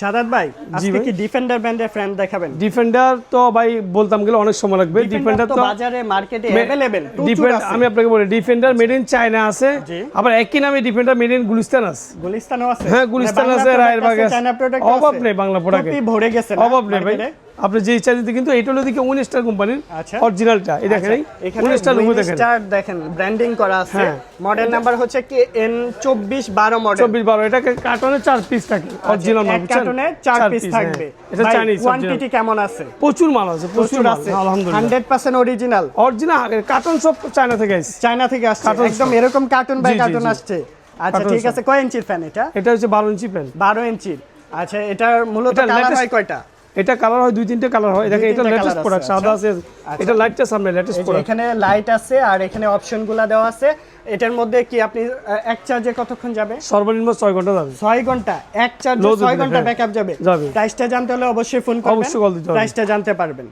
সাদাত ভাই আজকে কি ডিফেন্ডার ব্র্যান্ডের ফ্যান দেখাবেন? ডিফেন্ডার তো ভাই বলতাম গেলে অনেক সময় লাগবে। ডিফেন্ডার তো বাজারে মার্কেটে अवेलेबल ডিফেন্ডার আমি আপনাকে বলি ডিফেন্ডার মেড ইন চায়না আছে, আবার একই নামে ডিফেন্ডার মেড ইন গুলিস্তান আছে। গুলিস্তানও আছে? হ্যাঁ গুলিস্তান আছে, রায়েরবাগ আছে। চায়না প্রোডাক্ট অভাব নেই বাংলা প্রোডাক্টে, টপি ভরে গেছে না অভাব নেই ভাই। আপনি যে ইচ্ছা দিতে, কিন্তু এটা হলো দিকে উইনস্টার কোম্পানির অরিজিনালটা। এই দেখেন এখানে উইনস্টার লোগো দেখেন, উইনস্টার দেখেন ব্র্যান্ডিং করা আছে। মডেল নাম্বার হচ্ছে কি N2412 মডেল। 2412 এটা কার্টনে 4 পিস থাকে অরিজিনাল মাল, কার্টনে 4 পিস থাকবে। এটা চাইনিজ কোয়ান্টিটি কেমন আছে? প্রচুর মাল আছে, প্রচুর আছে আলহামদুলিল্লাহ। 100% অরিজিনাল কার্টন সব চায়না থেকে আসছে, চায়না থেকে আসছে একদম এরকম কার্টন বাই কার্টন আসছে। আচ্ছা ঠিক আছে, কয় ইঞ্চির ফ্যান এটা? এটা হচ্ছে 12 ইঞ্চি ফ্যান। 12 ইঞ্চির। আচ্ছা এটার মূলত কালার হয় কয়টা? এটা কালার হয় 2-3টা কালার হয়। দেখেন এটা লেটেস্ট প্রোডাক্ট, সাদা আছে, এটা লাইটটা সামনে লেটেস্ট প্রোডাক্ট। এখানে লাইট আছে আর এখানে অপশনগুলো দেওয়া আছে। এটার মধ্যে কি আপনি এক চার্জে কতক্ষণ যাবে? সর্বনিম্ন 6 ঘন্টা যাবে। 6 ঘন্টা এক চার্জে 6 ঘন্টা ব্যাকআপ যাবে। প্রাইসটা জানতে হলে অবশ্যই ফোন করবেন, অবশ্যই কল দিতে হবে, প্রাইসটা জানতে পারবেন।